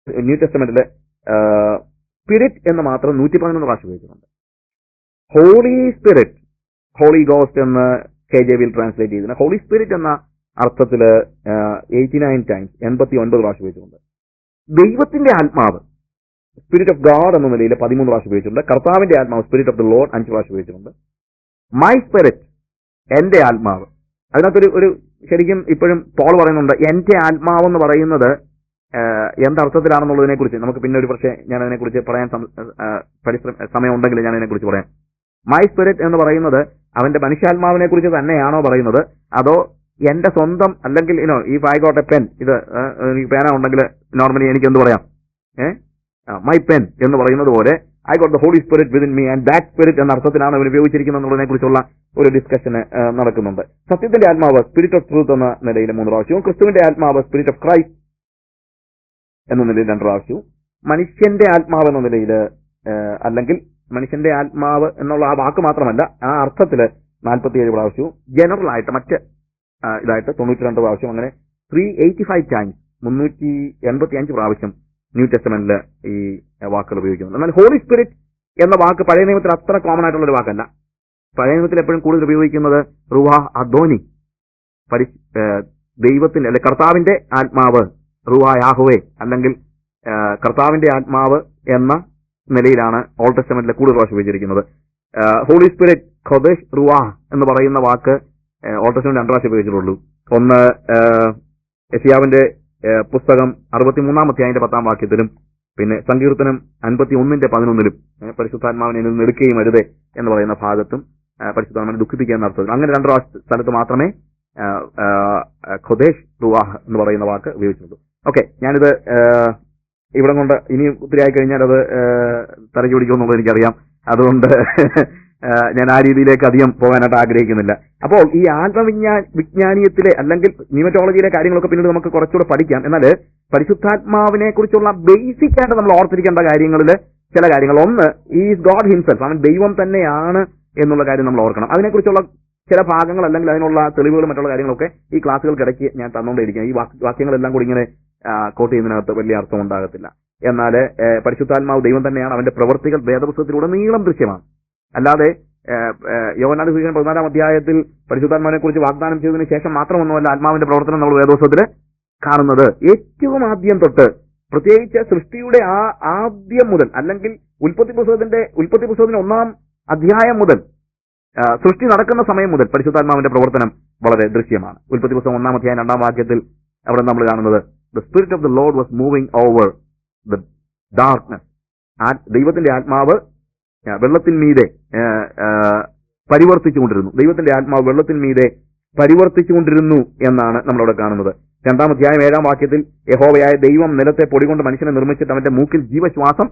New ടെസ്റ്റമെന്റിലെ spirit എന്ന് മാത്രം 111 പ്രാവശ്യം ഉപയോഗിക്കുന്നുണ്ട്. ഹോളി സ്പിരിറ്റ്, ഹോളി ഗോസ്റ്റ് എന്ന് KJV ട്രാൻസ്ലേറ്റ് ചെയ്തിരുന്ന ഹോളി സ്പിരിറ്റ് എന്ന അർത്ഥത്തില് 89 ടൈംസ് 89 പ്രാവശ്യം ഉപയോഗിച്ചിട്ടുണ്ട്. ദൈവത്തിന്റെ ആത്മാവ്, സ്പിരിറ്റ് ഓഫ് ഗാഡ് എന്ന നിലയിൽ 13 പ്രാവശ്യം ഉപയോഗിച്ചിട്ടുണ്ട്. കർത്താവിന്റെ ആത്മാവ്, സ്പിരിറ്റ് ഓഫ് ദ ലോർഡ് 5 പ്രാവശ്യം ഉപയോഗിച്ചിട്ടുണ്ട്. മൈ സ്പിരിറ്റ്, എന്റെ ആത്മാവ്, അതിനകത്തൊരു ഒരു ശരിക്കും ഇപ്പോഴും പോൾ പറയുന്നുണ്ട് എന്റെ ആത്മാവ് എന്ന് പറയുന്നത് എന്തർത്ഥത്തിലാണെന്നുള്ളതിനെ കുറിച്ച് നമുക്ക് പിന്നെ ഒരു പക്ഷേ ഞാൻ അതിനെക്കുറിച്ച് പറയാൻ സമയം ഉണ്ടെങ്കിൽ ഞാൻ അതിനെക്കുറിച്ച് പറയാം. മൈ സ്പിരിറ്റ് എന്ന് പറയുന്നത് അവന്റെ മനുഷ്യാത്മാവിനെ കുറിച്ച് തന്നെയാണോ പറയുന്നത്, അതോ എന്റെ സ്വന്തം, അല്ലെങ്കിൽ ഈ ഐ ഗോട്ട് എ പെൻ, ഇത് പേന ഉണ്ടെങ്കിൽ നോർമലി എനിക്ക് എന്ത് പറയാം, മൈ പെൻ എന്ന് പറയുന്നത് പോലെ I got the Holy Spirit within me and that spirit എന്ന അർത്ഥത്തിലാണ് അവർ ഉപയോഗിച്ചിരിക്കുന്നത് എന്നുള്ളതിനെ കുറിച്ചുള്ള ഒരു ഡിസ്കഷന് നടക്കുന്നുണ്ട്. സത്യത്തിന്റെ ആത്മാവ്, സ്പിരിറ്റ് ഓഫ് ട്രൂത്ത് എന്ന നിലയിൽ 3 പ്രാവശ്യവും, ക്രിസ്തുവിന്റെ ആത്മാവ്, സ്പിരിറ്റ് ഓഫ് ക്രൈസ്റ്റ് എന്ന നിലയിൽ 2 പ്രാവശ്യവും, മനുഷ്യന്റെ ആത്മാവ് എന്ന നിലയിൽ, അല്ലെങ്കിൽ മനുഷ്യന്റെ ആത്മാവ് എന്നുള്ള ആ വാക്ക് മാത്രമല്ല ആ അർത്ഥത്തില് 47 പ്രാവശ്യവും, ജനറൽ ആയിട്ട് മറ്റ് ഇതായിട്ട് 92 പ്രാവശ്യം, അങ്ങനെ 385 ടൈംസ് 385 പ്രാവശ്യം ന്യൂ ടെസ്റ്റമെന്റില് ഈ വാക്കുകൾ ഉപയോഗിക്കുന്നുണ്ട്. എന്നാൽ ഹോളി സ്പിരിറ്റ് എന്ന വാക്ക് പഴയ നിയമത്തിൽ അത്ര കോമൺ ആയിട്ടുള്ള ഒരു വാക്കല്ല. പഴയ നിയമത്തിൽ എപ്പോഴും കൂടുതൽ ഉപയോഗിക്കുന്നത് റുവാ അദോനി, ദൈവത്തിന്റെ അല്ലെ കർത്താവിന്റെ ആത്മാവ്, റുവാ യാഹുവേ, അല്ലെങ്കിൽ കർത്താവിന്റെ ആത്മാവ് എന്ന നിലയിലാണ് ഓൾഡ് ടെസ്റ്റമെന്റിലെ കൂടുതൽ പ്രാവശ്യം ഉപയോഗിച്ചിരിക്കുന്നത്. ഹോളി സ്പിരിറ്റ് ഖൊദേഷ് റുവാ എന്ന് പറയുന്ന വാക്ക് ഓൾഡ് ടെസ്റ്റമെന്റ് 2 പ്രാവശ്യം ഉപയോഗിച്ചിട്ടുള്ളൂ. ഒന്ന് യെശയ്യാവിന്റെ പുസ്തകം 63-ാം അധ്യായത്തിന്റെ 10-ാം വാക്യത്തിലും, പിന്നെ സങ്കീർത്തനം 51-11 പരിശുദ്ധാത്മാവിനെ നിന്ന് എടുക്കുകയും അരുതേ എന്ന് പറയുന്ന ഭാഗത്തും പരിശുദ്ധാത്മാവിനെ ദുഃഖിപ്പിക്കുക എന്ന അർത്ഥത്തിൽ അങ്ങനെ 2 സ്ഥലത്ത് മാത്രമേ ഖൊദേഷ് റുവാഹ് എന്ന് പറയുന്ന വാക്ക് ഉപയോഗിച്ചിട്ടുള്ളൂ. ഓക്കെ, ഞാനിത് ഇവിടെ കൊണ്ട് ഇനി ഒത്തിരി ആയിക്കഴിഞ്ഞാൽ അത് തലയ്ക്ക് പിടിക്കുമെന്നുള്ളത് എനിക്കറിയാം. അതുകൊണ്ട് ഞാൻ ആ രീതിയിലേക്ക് അധികം പോകാനായിട്ട് ആഗ്രഹിക്കുന്നില്ല. അപ്പോൾ ഈ വിജ്ഞാനീയത്തിലെ അല്ലെങ്കിൽ ന്യൂമറ്റോളജിയിലെ കാര്യങ്ങളൊക്കെ പിന്നീട് നമുക്ക് കുറച്ചുകൂടെ പഠിക്കാം. എന്നാൽ പരിശുദ്ധാത്മാവിനെ കുറിച്ചുള്ള ബേസിക് ആയിട്ട് നമ്മൾ ഓർത്തിരിക്കേണ്ട കാര്യങ്ങളിൽ ചില കാര്യങ്ങൾ, ഒന്ന് ഈസ് ഗോഡ് ഹിംസെൽഫ്, അവൻ ദൈവം തന്നെയാണ് എന്നുള്ള കാര്യം നമ്മൾ ഓർക്കണം. അതിനെക്കുറിച്ചുള്ള ചില ഭാഗങ്ങൾ അല്ലെങ്കിൽ അതിനുള്ള തെളിവുകൾ മറ്റുള്ള കാര്യങ്ങളൊക്കെ ഈ ക്ലാസ്സുകൾക്കിടയ്ക്ക് ഞാൻ തന്നുകൊണ്ടിരിക്കുകയാണ്. ഈ വാക്യങ്ങളെല്ലാം കൂടി ഇങ്ങനെ കോട്ട് ചെയ്യുന്നതിനകത്ത് വലിയ അർത്ഥം ഉണ്ടാകത്തില്ല. എന്നാൽ പരിശുദ്ധാത്മാവ് ദൈവം തന്നെയാണ്, അവന്റെ പ്രവൃത്തികൾ വേദപുസ്തകത്തിലൂടെ നീളം ദൃശ്യമാണ്. അല്ലാതെ യോഹന്നാന്റെ സുവിശേഷം 14-ാം അധ്യായത്തിൽ പരിശുദ്ധാത്മാവിനെ കുറിച്ച് വാഗ്ദാനം ചെയ്തതിനു ശേഷം മാത്രമൊന്നുമല്ല ആത്മാവിന്റെ പ്രവർത്തനം നമ്മൾ വേദപുസ്തകത്തിൽ കാണുന്നത്. ഏറ്റവും ആദ്യം തൊട്ട്, പ്രത്യേകിച്ച് സൃഷ്ടിയുടെ ആദ്യം മുതൽ, അല്ലെങ്കിൽ ഉൽപ്പത്തി പുസ്തകത്തിന്റെ 1-ാം അധ്യായം മുതൽ, സൃഷ്ടി നടക്കുന്ന സമയം മുതൽ പരിശുദ്ധാത്മാവിന്റെ പ്രവർത്തനം വളരെ ദൃശ്യമാണ്. ഉൽപ്പത്തി പുസ്തകം 1-ാം അധ്യായം 2-ാം വാക്യത്തിൽ അവിടെ നമ്മൾ കാണുന്നത് the spirit of the Lord was moving over the darkness. ദൈവത്തിന്റെ ആത്മാവ് വെള്ളത്തിന്മീതെ പരിവർത്തിച്ചുകൊണ്ടിരുന്നു. ദൈവത്തിന്റെ ആത്മാവ് വെള്ളത്തിന്മീതെ പരിവർത്തിച്ചുകൊണ്ടിരുന്നു എന്നാണ് നമ്മളവിടെ കാണുന്നത്. 2-ാം അധ്യായം 7-ാം വാക്യത്തിൽ യഹോവയായ ദൈവം നിലത്തെ പൊടികൊണ്ട് മനുഷ്യനെ നിർമ്മിച്ചിട്ട് അവന്റെ മൂക്കിൽ ജീവശ്വാസം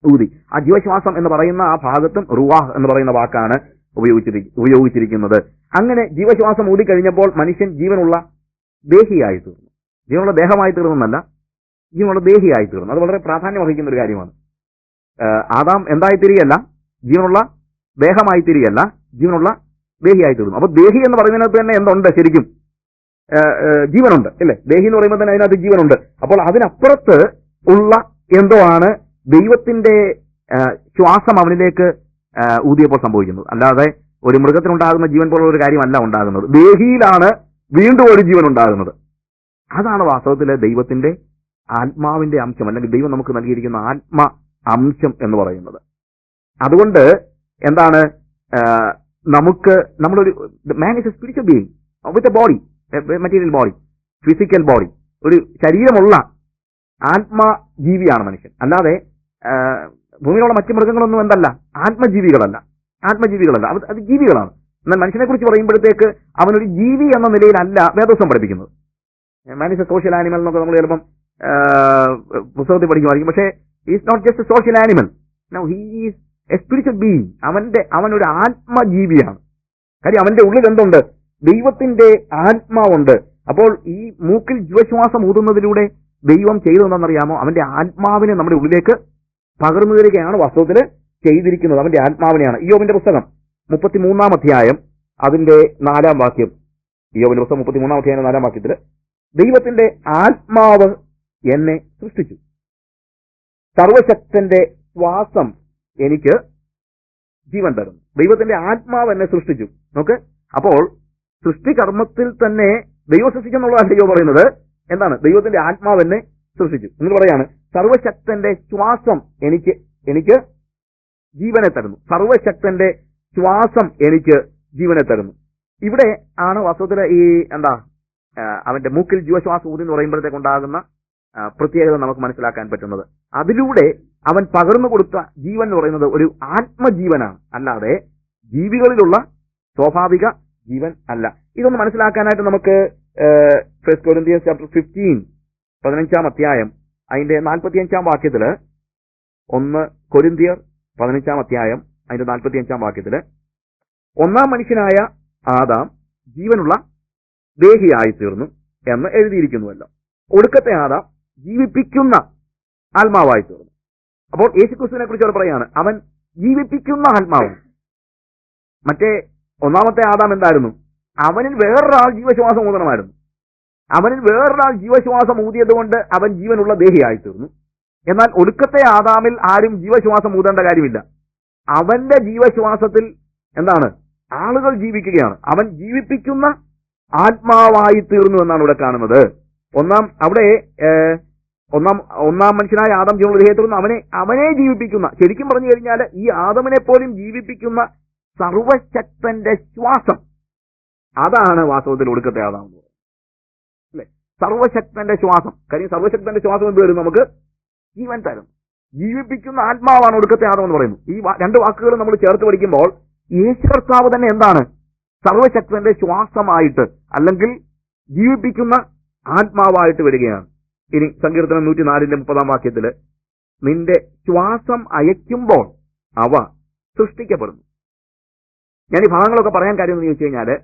ഊതി. ആ ജീവശ്വാസം എന്ന് പറയുന്ന ആ ഭാഗത്തും റുവാഹ് എന്ന് പറയുന്ന വാക്കാണ് ഉപയോഗിച്ചിരിക്കുന്നത്. അങ്ങനെ ജീവശ്വാസം ഊതി കഴിഞ്ഞപ്പോൾ മനുഷ്യൻ ജീവനുള്ള ദേഹിയായി തീർന്നു. ജീവനുള്ള ദേഹമായി തീർന്നല്ല, ജീവനുള്ള ദേഹിയായി തീർന്നു. അത് വളരെ പ്രാധാന്യം വഹിക്കുന്ന ഒരു കാര്യമാണ്. ആദാം എന്തായിത്തീരുകയല്ല, ജീവനുള്ള ദേഹമായി തീരുകയല്ല, ജീവനുള്ള ദേഹിയായി തീർന്നു. അപ്പൊ ദേഹി എന്ന് പറയുന്നതിനകത്ത് തന്നെ എന്തുണ്ട്? ശരിക്കും ജീവനുണ്ട്, അല്ലേ? ദേഹി എന്ന് പറയുമ്പോൾ തന്നെ അതിനകത്ത് ജീവനുണ്ട്. അപ്പോൾ അതിനപ്പുറത്ത് ഉള്ള എന്തോ ആണ് ദൈവത്തിന്റെ ശ്വാസം അവനിലേക്ക് ഊതിയപ്പോൾ സംഭവിക്കുന്നത്. അല്ലാതെ ഒരു മൃഗത്തിനുണ്ടാകുന്ന ജീവൻ പോലുള്ള ഒരു കാര്യമല്ല ഉണ്ടാകുന്നത്. ദേഹിയിലാണ് വീണ്ടും ഒരു ജീവൻ ഉണ്ടാകുന്നത്. അതാണ് വാസ്തവത്തിലെ ദൈവത്തിന്റെ ആത്മാവിന്റെ അംശം, അല്ലെങ്കിൽ ദൈവം നമുക്ക് നൽകിയിരിക്കുന്ന ആത്മ അംശം എന്ന് പറയുന്നത്. അതുകൊണ്ട് എന്താണ്, നമുക്ക് നമ്മളൊരു മാൻ is A spiritual being with a body, material body, physical body, ഒരു ശരീരമുള്ള ആത്മജീവിയാണ് മനുഷ്യൻ. അല്ലാതെ ഭൂമിയിലുള്ള മറ്റു മൃഗങ്ങളൊന്നും എന്തല്ല, ആത്മജീവികളല്ല. അത് ജീവികളാണ്. എന്നാൽ മനുഷ്യനെ കുറിച്ച് പറയുമ്പോഴത്തേക്ക് അവനൊരു ജീവി എന്ന നിലയിലല്ല വേദോസം പഠിപ്പിക്കുന്നത്. Man is a social animal എന്നൊക്കെ നമ്മൾ ചിലപ്പം പുസ്തകത്തിൽ പഠിക്കുമായിരിക്കും. പക്ഷേ is not just a social animal, no, he is a spiritual being. അവനൊരു ആത്മജീവിയാണ്. കാര്യം അവന്റെ ഉള്ളിൽ എന്തുണ്ട്? ദൈവത്തിന്റെ ആത്മാവുണ്ട്. അപ്പോൾ ഈ മൂക്കിൽ ജീവശ്വാസം ഊതുന്നതിലൂടെ ദൈവം ചെയ്തതെന്നറിയാമോ? അവന്റെ ആത്മാവിനെ നമ്മുടെ ഉള്ളിലേക്ക് പകർന്നു തരികയാണ് വാസ്തവത്തിൽ ചെയ്തിരിക്കുന്നത്. അവന്റെ ആത്മാവിനെയാണ്. ഇയ്യോബിന്റെ പുസ്തകം 33-ാം അധ്യായം അതിന്റെ 4-ാം വാക്യം, ഇയ്യോബിന്റെ പുസ്തകം 33-ാം അധ്യായം 4-ാം വാക്യത്തിൽ ദൈവത്തിന്റെ ആത്മാവ് എന്നെ സൃഷ്ടിച്ചു. സർവശക്തന്റെ ശ്വാസം എനിക്ക് ജീവൻ തരുന്നു. ദൈവത്തിന്റെ ആത്മാവ് എന്നെ സൃഷ്ടിച്ചു. നോക്ക്, അപ്പോൾ സൃഷ്ടികർമ്മത്തിൽ തന്നെ ദൈവം സൃഷ്ടിച്ചെന്നുള്ളതാണ് ദൈവം പറയുന്നത്. എന്താണ്? ദൈവത്തിന്റെ ആത്മാവ് എന്നെ സൃഷ്ടിച്ചു എന്ന് പറയാണ്. സർവശക്തന്റെ ശ്വാസം എനിക്ക് ജീവനെ തരുന്നു. സർവശക്തന്റെ ശ്വാസം എനിക്ക് ജീവനെ തരുന്നു. ഇവിടെ ആണ് വാസ്തവത്തിൽ ഈ അവന്റെ മൂക്കിൽ ജീവശ്വാസം ഊതി എന്ന് പറയുമ്പോഴത്തേക്കുണ്ടാകുന്ന പ്രത്യേകത നമുക്ക് മനസ്സിലാക്കാൻ പറ്റുന്നത്. അതിലൂടെ അവൻ പകർന്നു കൊടുത്ത ജീവൻ എന്ന് പറയുന്നത് ഒരു ആത്മജീവനാണ്, അല്ലാതെ ജീവികളിലുള്ള സ്വാഭാവിക ജീവൻ അല്ല. ഇതൊന്ന് മനസ്സിലാക്കാനായിട്ട് നമുക്ക് 1 Corinthians chapter 15 15-ാം അധ്യായം അതിന്റെ 45-ാം വാക്യത്തില് 1 കൊരിന്ത്യർ 15-ാം അധ്യായം അതിന്റെ 45-ാം വാക്യത്തില് ഒന്നാം മനുഷ്യനായ ആദാം ജീവനുള്ള ദേഹിയായി തീർന്നു എന്ന് എഴുതിയിരിക്കുന്നുവല്ലോ. ഒടുക്കത്തെ ആദാം ജീവിപ്പിക്കുന്ന ആത്മാവായി തീർന്നു. അപ്പോൾ യേശുക്രിസ്തുവിനെ കുറിച്ച് അവർ പറയാണ്, അവൻ ജീവിപ്പിക്കുന്ന ആത്മാവ്. മറ്റേ ഒന്നാമത്തെ ആദാം എന്തായിരുന്നു? അവനിൽ വേറൊരാൾ ജീവശ്വാസം ഊതണമായിരുന്നു. അവനിൽ വേറൊരാൾ ജീവശ്വാസം ഊതിയത് കൊണ്ട് അവൻ ജീവനുള്ള ദേഹിയായി തീർന്നു. എന്നാൽ ഒടുക്കത്തെ ആദാമിൽ ആരും ജീവശ്വാസം ഊതേണ്ട കാര്യമില്ല. അവന്റെ ജീവശ്വാസത്തിൽ എന്താണ്? ആളുകൾ ജീവിക്കുകയാണ്. അവൻ ജീവിപ്പിക്കുന്ന ആത്മാവായി തീർന്നു എന്നാണ് ഇവിടെ കാണുന്നത്. ഒന്നാം മനുഷ്യനായ ആദം ജീവനുള്ള ദേഹത്തിൽ നിന്ന് അവനെ ജീവിപ്പിക്കുന്ന, ശരിക്കും പറഞ്ഞു കഴിഞ്ഞാൽ ഈ ആദമിനെ പോലും ജീവിപ്പിക്കുന്ന സർവശക്തന്റെ ശ്വാസം, അതാണ് വാസ്തവത്തിൽ ഒടുക്കത്തെ ആദാം എന്ന് പറയുന്നത്. അല്ലെ? സർവശക്തന്റെ ശ്വാസം. കാര്യം സർവശക്തന്റെ ശ്വാസം എന്ത് വരും? നമുക്ക് ജീവൻ തരും. ജീവിപ്പിക്കുന്ന ആത്മാവാണ് ഒടുക്കത്തെ ആദം എന്ന് പറയുന്നത്. ഈ രണ്ട് വാക്കുകൾ നമ്മൾ ചേർത്ത് പഠിക്കുമ്പോൾ യേശു കർത്താവ് തന്നെ എന്താണ്? സർവശക്തന്റെ ശ്വാസമായിട്ട് അല്ലെങ്കിൽ ജീവിപ്പിക്കുന്ന ആത്മാവായിട്ട് വരികയാണ്. ഇനി സങ്കീർത്തനം 104-30 വാക്യത്തില് നിന്റെ ശ്വാസം അയക്കുമ്പോൾ അവ സൃഷ്ടിക്കപ്പെടുന്നു. ഞാൻ ഈ ഭാഗങ്ങളൊക്കെ പറയാൻ കാര്യം എന്ന് ചോദിച്ചു കഴിഞ്ഞാല്,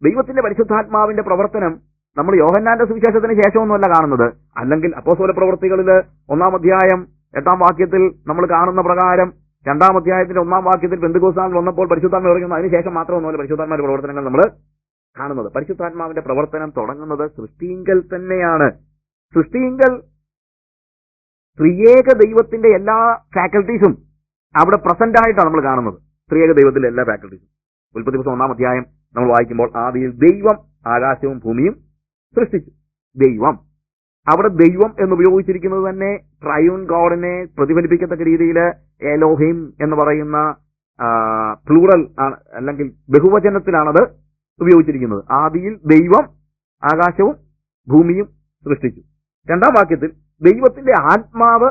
ദൈവത്തിന്റെ പരിശുദ്ധാത്മാവിന്റെ പ്രവർത്തനം നമ്മൾ യോഹന്നാന്റെ സുവിശേഷത്തിന് ശേഷമൊന്നുമല്ല കാണുന്നത്. അല്ലെങ്കിൽ അപ്പോസ്തല പ്രവൃത്തികളില് 1-ാം അധ്യായം 8-ാം വാക്യത്തിൽ നമ്മൾ കാണുന്ന പ്രകാരം 2-ാം അധ്യായത്തിന്റെ 1-ാം വാക്യത്തിൽ പെന്തക്കോസ്താൻ വന്നപ്പോൾ പരിശുദ്ധാത്മ ഇറങ്ങുന്നു. അതിനുശേഷം മാത്രമൊന്നുമല്ല പരിശുദ്ധാത്മാവിന്റെ പ്രവർത്തനങ്ങൾ നമ്മൾ കാണുന്നത്. പരിശുദ്ധാത്മാവിന്റെ പ്രവർത്തനം തുടങ്ങുന്നത് സൃഷ്ടിയിങ്കൽ തന്നെയാണ്. സൃഷ്ടിയിങ്കൽ ത്രിയേക ദൈവത്തിന്റെ എല്ലാ ഫാക്കൽറ്റീസും അവിടെ പ്രസന്റ് ആയിട്ടാണ് നമ്മൾ കാണുന്നത്. ത്രിയേക ദൈവത്തിന്റെ എല്ലാ ഫാക്കൽറ്റീസും ഉൽപ്പത്തി പുസ്തകം 1-ാം അധ്യായം നമ്മൾ വായിക്കുമ്പോൾ ആദിയിൽ ദൈവം ആകാശവും ഭൂമിയും സൃഷ്ടിച്ചു. ദൈവം, അവിടെ ദൈവം എന്നുപയോഗിച്ചിരിക്കുന്നത് തന്നെ ട്രയൂൺ ഗോഡിനെ പ്രതിഫലിപ്പിക്കത്തക്ക രീതിയിൽ എലോഹിം എന്ന് പറയുന്ന പ്ലൂറൽ ആണ്, അല്ലെങ്കിൽ ബഹുവചനത്തിലാണത് ഉപയോഗിച്ചിരിക്കുന്നത്. ആദിയിൽ ദൈവം ആകാശവും ഭൂമിയും സൃഷ്ടിച്ചു. 2-ാം വാക്യത്തിൽ ദൈവത്തിന്റെ ആത്മാവ്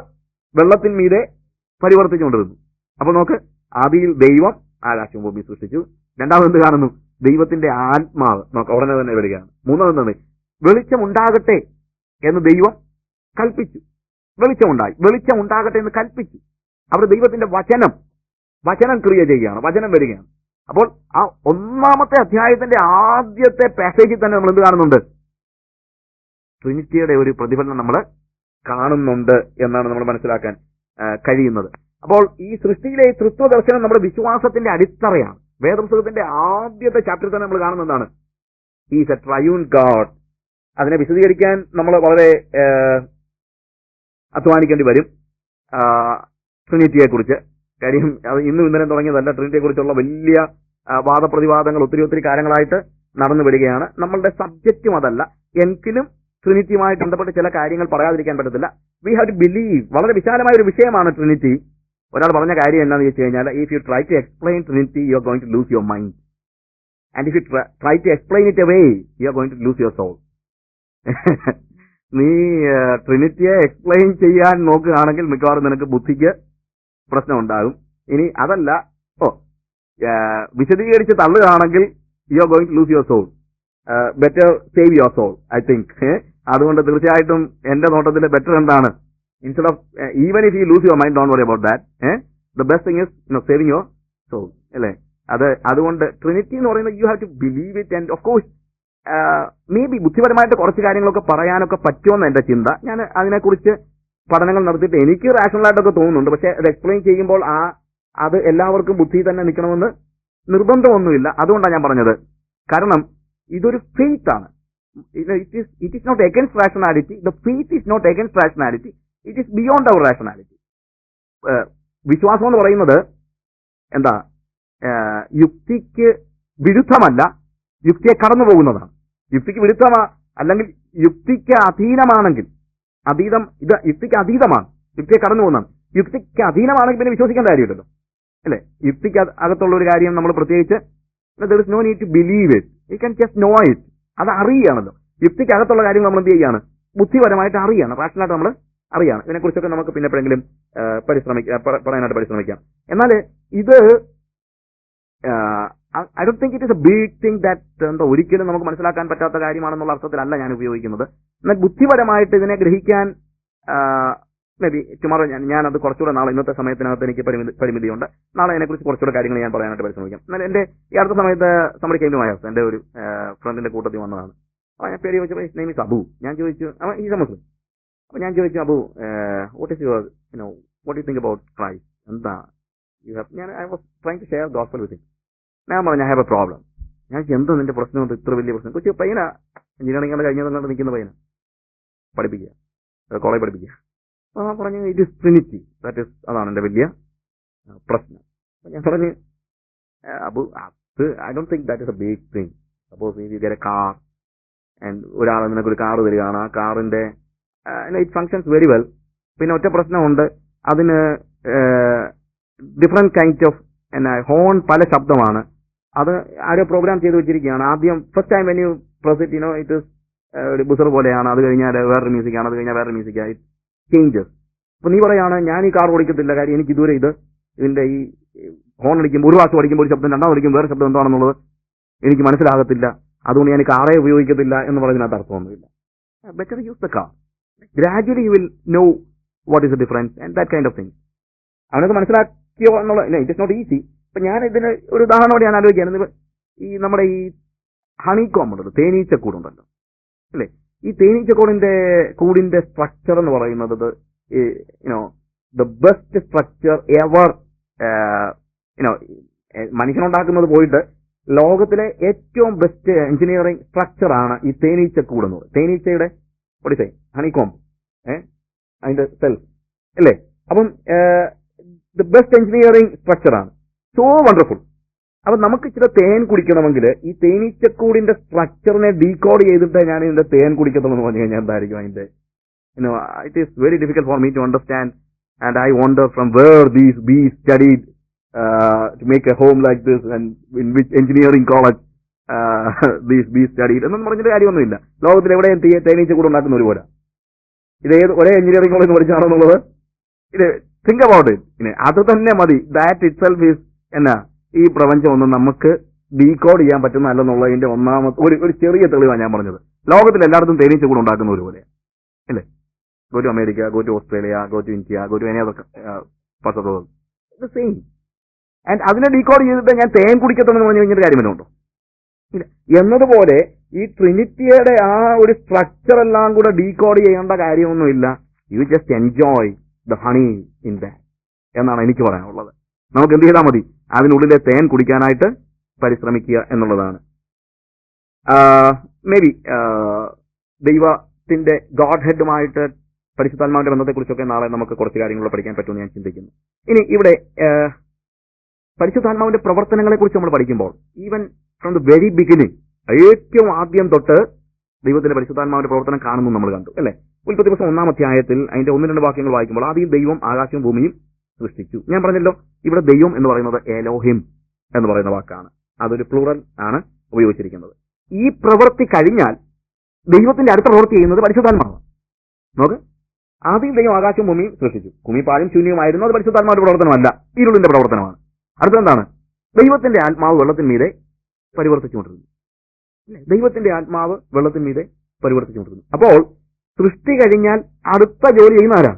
വെള്ളത്തിന്മീതെ പരിവർത്തിച്ചുകൊണ്ടിരുന്നു. അപ്പൊ നോക്ക്, ആദിയിൽ ദൈവം ആകാശവും ഭൂമിയും സൃഷ്ടിച്ചു. രണ്ടാമത് കാണുന്നു? ദൈവത്തിന്റെ ആത്മാവ്. നോക്ക്, ഉടനെ തന്നെ വരികയാണ്. മൂന്നാമത് വെളിച്ചം ഉണ്ടാകട്ടെ എന്ന് ദൈവം കൽപ്പിച്ചു. വെളിച്ചമുണ്ടായി. വെളിച്ചം ഉണ്ടാകട്ടെ എന്ന് കൽപ്പിച്ചു. അവിടെ ദൈവത്തിന്റെ വചനം ക്രിയ ചെയ്യുകയാണ്, വചനം വരികയാണ്. അപ്പോൾ ആ 1-ാമത്തെ അധ്യായത്തിന്റെ ആദ്യത്തെ പാസേജിൽ തന്നെ നമ്മൾ എന്ത് കാണുന്നുണ്ട്? ട്രിനിറ്റിയുടെ ഒരു പ്രതിഫലനം നമ്മൾ കാണുന്നുണ്ട് എന്നാണ് നമ്മൾ മനസ്സിലാക്കാൻ കഴിയുന്നത്. അപ്പോൾ ഈ സൃഷ്ടിയിലെ തൃത്വദർശനം നമ്മുടെ വിശ്വാസത്തിന്റെ അടിത്തറയാണ്. വേദപുസ്തകത്തിന്റെ ആദ്യത്തെ ചാപ്റ്ററിൽ തന്നെ നമ്മൾ കാണുന്നതാണ് ഈസ് എ ട്രയൂൺ ഗോഡ്. അതിനെ വിശദീകരിക്കാൻ നമ്മൾ വളരെ അധ്വാനിക്കേണ്ടി വരും ട്രിനിറ്റിയെ കുറിച്ച്. കാര്യം അത് ഇന്നും ഇന്നലെ തുടങ്ങിയതല്ല. ട്രിനിറ്റിയെ കുറിച്ചുള്ള വലിയ വാദപ്രതിവാദങ്ങൾ ഒത്തിരി കാലങ്ങളായിട്ട് നടന്നു വരികയാണ്. നമ്മളുടെ സബ്ജക്റ്റും അതല്ല. എങ്കിലും ട്രിനിറ്റിയുമായിട്ട് ബന്ധപ്പെട്ട് ചില കാര്യങ്ങൾ പറയാതിരിക്കാൻ പറ്റത്തില്ല. We have to believe. വളരെ വിശാലമായ ഒരു വിഷയമാണ് ട്രിനിറ്റി. ഒരാൾ പറഞ്ഞ കാര്യം എന്താണെന്ന് വെച്ച് കഴിഞ്ഞാൽ, if you try to explain Trinity you are going to lose your mind, and if you try to explain it away you are going to lose your soul. നീ ട്രിനിറ്റിയെ എക്സ്പ്ലെയിൻ ചെയ്യാൻ നോക്കുകയാണെങ്കിൽ മിക്കവാറും നിനക്ക് ബുദ്ധിക്ക് പ്രശ്നം ഉണ്ടാകും. ഇനി അതല്ല, വിശദീകരിച്ച് തള്ളുകയാണെങ്കിൽ you are going to lose your soul. Better save your soul, I think. അതുകൊണ്ട് തീർച്ചയായിട്ടും എന്റെ നോട്ടത്തിൽ ബെറ്റർ എന്താണ്? Instead of even if you lose your mind, don't worry about that. The best thing is saving your soul, അല്ലേ? അതുകൊണ്ട് trinity എന്ന് പറയുന്നത് you have to believe it. And of course may be ബുദ്ധിപരമായിട്ട് കുറച്ച് കാര്യങ്ങളൊക്കെ പറയാനൊക്കെ പറ്റുമെന്ന് എന്റെ ചിന്ത. ഞാൻ അതിനെക്കുറിച്ച് പഠനങ്ങൾ നടത്തിയിട്ട് എനിക്ക് റാഷണലായിട്ടൊക്കെ തോന്നുന്നുണ്ട്. പക്ഷെ അത് എക്സ്പ്ലെയിൻ ചെയ്യുമ്പോൾ അത് എല്ലാവർക്കും ബുദ്ധി തന്നെ നിൽക്കണമെന്ന് നിർബന്ധമൊന്നുമില്ല. അതുകൊണ്ടാണ് ഞാൻ പറഞ്ഞത്. കാരണം ഇതൊരു ഫെയ്ത്ത് ആണ്. It is not against rationality. The faith is not against rationality. It is beyond our rationality. വിശ്വാസം എന്ന് പറയുന്നത് എന്താ, യുക്തിക്ക് വിരുദ്ധമല്ല, യുക്തിയെ കടന്നു പോകുന്നതാണ്. യുക്തിക്ക് വിരുദ്ധമാ അല്ലെങ്കിൽ യുക്തിക്ക് അധീനമാണെങ്കിൽ, ഇത് യുക്തിക്ക് അതീതമാണ്, യുക്തിയെ കടന്നു പോകുന്നതാണ്. യുക്തിക്ക് അധീനമാണെങ്കിൽ പിന്നെ വിശ്വസിക്കേണ്ട കാര്യമില്ലല്ലോ, അല്ലെ? യുക്തിക്ക് അകത്തുള്ള ഒരു കാര്യം നമ്മൾ പ്രത്യേകിച്ച് there is no need to believe it, you can just know it. അത് അറിയുകയാണല്ലോ. യുക്തിക്ക് അകത്തുള്ള കാര്യം നമ്മൾ എന്ത് ചെയ്യുകയാണ്? ബുദ്ധിപരമായിട്ട് അറിയാണ്, റാഷണലായിട്ട് നമ്മൾ അറിയാണ്. ഇതിനെക്കുറിച്ചൊക്കെ നമുക്ക് പിന്നെ എപ്പോഴെങ്കിലും പറയാനായിട്ട് പരിശ്രമിക്കാം. എന്നാൽ ഇത് I don't think it is a big thing that എന്താ ഒരിക്കലും നമുക്ക് മനസ്സിലാക്കാൻ പറ്റാത്ത കാര്യമാണെന്നുള്ള അർത്ഥത്തിലല്ല ഞാൻ ഉപയോഗിക്കുന്നത്. എന്നാൽ ബുദ്ധിപരമായിട്ട് ഇതിനെ ഗ്രഹിക്കാൻ മേ ബി ടുമോറോ ഞാനത് കുറച്ചുകൂടെ നാളെ, ഇന്നത്തെ സമയത്തിനകത്ത് എനിക്ക് പരിമിതിയുണ്ട്, നാളെ അതിനെക്കുറിച്ച് കുറച്ചുകൂടെ കാര്യങ്ങൾ ഞാൻ പറയാനായിട്ട് പരിശ്രമിക്കാം. എന്നാൽ എന്റെ ഈ അടുത്ത സമയത്ത് നമ്മുടെ കൈമുമായാസ് എന്റെ ഒരു ഫ്രണ്ടിന്റെ കൂട്ടത്തിൽ വന്നതാണ്. അപ്പോൾ ഞാൻ പേര് ചോദിച്ചപ്പോൾ നെയിം ഈസ് അബു. ഞാൻ ചോദിച്ചു, ഈസ് എ മുസ്ലിം. അപ്പോൾ ഞാൻ ചോദിച്ചു, Abu what is your what you think about Christ, എന്താ ഞാൻ I was trying to share gospel with him. ഞാൻ പറഞ്ഞു, ഐ ഹാവ് എ പ്രോബ്ലം. ഞാൻ എന്താ നിന്റെ പ്രശ്നം, ഇത്ര വലിയ പ്രശ്നം? കൊച്ചു പയ്യനാ, എഞ്ചിനീയറിംഗ് കഴിഞ്ഞതുകൊണ്ട് നിൽക്കുന്ന പയ്യനാ, പഠിപ്പിക്കുക, കോളേജ് പഠിപ്പിക്കുക. പറഞ്ഞു, it is Trinity, that is, അതാണ് എന്റെ വലിയ പ്രശ്നം. ഞാൻ പറഞ്ഞു, Abu I don't think that is a big thing. Suppose you get a car and ഒരാൾ നിനക്കൊരു കാർ തരികയാണ്, ആ കാറിന്റെ ഇറ്റ് ഫങ്ഷൻസ് വെരി വെൽ. പിന്നെ ഒറ്റ പ്രശ്നമുണ്ട്, അതിന് ഡിഫറെന്റ് കൈൻഡ് ഓഫ് ഹോൺ, പല ശബ്ദമാണ്. അത് ആരോ പ്രോഗ്രാം ചെയ്ത് വെച്ചിരിക്കുകയാണ്. ആദ്യം first time when you press it, it is ഒരു ബുസർ പോലെയാണ്, അത് കഴിഞ്ഞാൽ വേറൊരു മ്യൂസിക്കാണ്, അത് കഴിഞ്ഞാൽ വേറൊരു മ്യൂസിക്കായി ചേഞ്ചസ്. അപ്പൊ നീ പറയാണ്, ഞാൻ ഈ കാർ ഓടിക്കത്തില്ല, കാര്യം എനിക്ക് ഇതുവരെ ഇതിന്റെ ഈ ഹോൺ അടിക്കുമ്പോൾ ഒരു പ്രാവശ്യം അടിക്കുമ്പോൾ ഒരു ശബ്ദം, രണ്ടാമത് അടിക്കുമ്പോൾ വേറെ ശബ്ദം എന്താണെന്നുള്ളത് എനിക്ക് മനസ്സിലാകത്തില്ല, അതുകൊണ്ട് ഞാൻ കാറേ ഉപയോഗിക്കത്തില്ല എന്ന് പറയുന്നതിനകത്ത് അർത്ഥമൊന്നുമില്ല. Better use the car, gradually you will know what is the difference and that kind of thing. അവനത് മനസ്സിലാക്കിയോ എന്നുള്ള ഇറ്റ് ഇസ് നോട്ട് ഈസി. ഇപ്പൊ ഞാൻ ഇതിന് ഒരു ഉദാഹരണോടെ ഞാൻ ആലോചിക്കുകയാണ്. ഈ നമ്മുടെ ഈ ഹണികോം ഉണ്ടല്ലോ, തേനീച്ചക്കൂടുണ്ടല്ലോ, അല്ലേ? ഈ തേനീച്ചക്കൂടിന്റെ സ്ട്രക്ചർ എന്ന് പറയുന്നത് ദ ബെസ്റ്റ് സ്ട്രക്ചർ എവർ മനുഷ്യനുണ്ടാക്കുന്നത് പോയിട്ട് ലോകത്തിലെ ഏറ്റവും ബെസ്റ്റ് എഞ്ചിനീയറിംഗ് സ്ട്രക്ചറാണ് ഈ തേനീച്ചക്കൂട് എന്ന് പറയുന്നത്. തേനീച്ചയുടെ ഒടിസേ ഹണികോം, അതിന്റെ സെൽസ്, അല്ലേ? അപ്പം ദ ബെസ്റ്റ് എഞ്ചിനീയറിംഗ് സ്ട്രക്ചറാണ്, സോ വണ്ടർഫുൾ. അപ്പൊ നമുക്ക് ചില തേൻ കുടിക്കണമെങ്കിൽ ഈ തേനീച്ചക്കൂടിന്റെ സ്ട്രക്ചറിനെ ഡീകോഡ് ചെയ്തിട്ട് ഞാൻ ഇതിന്റെ തേൻ കുടിക്കത്തുള്ളൂ എന്ന് പറഞ്ഞു കഴിഞ്ഞാൽ എന്തായിരിക്കും അതിന്റെ it is very difficult for me to understand and I wonder from where these bees studied to make a home like this and in which engineering college these bees studied എന്നൊന്നും പറഞ്ഞിട്ട് കാര്യമൊന്നുമില്ല. ലോകത്തിൽ എവിടെയും തേനീച്ചക്കൂട് ഉണ്ടാക്കുന്ന ഒരുപോലെ ഇത് ഒരേ എഞ്ചിനീയറിംഗ് കോളേജ് പഠിച്ചാണെന്നുള്ളത് ഇത് തിങ്ക് അബൌട്ട് ഇറ്റ്. അത് തന്നെ മതി. ദാറ്റ് ഇറ്റ് സെൽഫ് ഈസ് ഈ പ്രപഞ്ചം ഒന്നും നമുക്ക് ഡീകോഡ് ചെയ്യാൻ പറ്റുന്നതല്ലെന്നുള്ളതിന്റെ ഒന്നാമത്തെ ഒരു ചെറിയ തെളിവാണ് ഞാൻ പറഞ്ഞത്. ലോകത്തിൽ എല്ലായിടത്തും തേനീച്ചക്കൂട് ഉണ്ടാക്കുന്ന ഒരുപോലെ, അല്ലേ? Go to America, go to Australia, go to India, go to any other parts of the world, the same. And അതിനെ ഡീകോഡ് ചെയ്തിട്ട് ഞാൻ തേൻ കുടിക്കത്തുമെന്ന് പറഞ്ഞു കഴിഞ്ഞൊരു കാര്യം വല്ലതുണ്ടോ? ഇല്ല. എന്നതുപോലെ ഈ ട്രിനിറ്റിയുടെ ആ ഒരു സ്ട്രക്ചർ എല്ലാം കൂടെ ഡീകോഡ് ചെയ്യേണ്ട കാര്യമൊന്നുമില്ല. You just enjoy the honey in that എന്നാണ് എനിക്ക് പറയാനുള്ളത്. നമുക്ക് എന്ത് ചെയ്താൽ മതി? അതിനുള്ളിലെ തേൻ കുടിക്കാനായിട്ട് പരിശ്രമിക്കുക എന്നുള്ളതാണ്. മേ ബി ദൈവത്തിന്റെ ഗോഡ് ഹെഡുമായിട്ട് പരിശുദ്ധാത്മാവിന്റെ ബന്ധത്തെക്കുറിച്ചൊക്കെ നാളെ നമുക്ക് കുറച്ച് കാര്യങ്ങൾ പഠിക്കാൻ പറ്റുമെന്ന് ഞാൻ ചിന്തിക്കുന്നു. ഇനി ഇവിടെ പരിശുദ്ധാത്മാവിന്റെ പ്രവർത്തനങ്ങളെ കുറിച്ച് നമ്മൾ പഠിക്കുമ്പോൾ even from the very beginning, ഏറ്റവും ആദ്യം തൊട്ട് ദൈവത്തിന്റെ പരിശുദ്ധാത്മാവിന്റെ പ്രവർത്തനം കാണുന്നു നമ്മൾ കണ്ടു, അല്ലെ? ഉൽപ്പത്തി പുസ്തകം 1-ാം അധ്യായത്തിൽ അതിന്റെ 1-2 വാക്യങ്ങൾ വായിക്കുമ്പോൾ ആദ്യം ദൈവം ആകാശവും ഭൂമിയും സൃഷ്ടിച്ചു. ഞാൻ പറഞ്ഞല്ലോ, ഇവിടെ ദൈവം എന്ന് പറയുന്നത് എലോഹിം എന്ന് പറയുന്ന വാക്കാണ്. അതൊരു പ്ലൂറൽ ആണ് ഉപയോഗിച്ചിരിക്കുന്നത്. ഈ പ്രവൃത്തി കഴിഞ്ഞാൽ ദൈവത്തിന്റെ അടുത്ത പ്രവൃത്തി ചെയ്യുന്നത് പരിശുദ്ധാത്മാവാണ്. നോക്ക്, ആദ്യം ദൈവം ആകാശവും ഭൂമിയും സൃഷ്ടിച്ചു. ഭൂമി പാഴും ശൂന്യമായിരുന്നു. അത് പരിശുദ്ധാത്മാവിന്റെ പ്രവർത്തനമല്ല, ഇരുളിന്റെ പ്രവർത്തനമാണ്. അടുത്തെന്താണ്? ദൈവത്തിന്റെ ആത്മാവ് വെള്ളത്തിന്മീതെ പരിവർത്തിച്ചുകൊണ്ടിരുന്നു. ദൈവത്തിന്റെ ആത്മാവ് വെള്ളത്തിന്മീതെ പരിവർത്തിച്ചുകൊണ്ടിരുന്നു. അപ്പോൾ സൃഷ്ടി കഴിഞ്ഞാൽ അടുത്ത ജോലി ചെയ്യുന്ന ആരാ?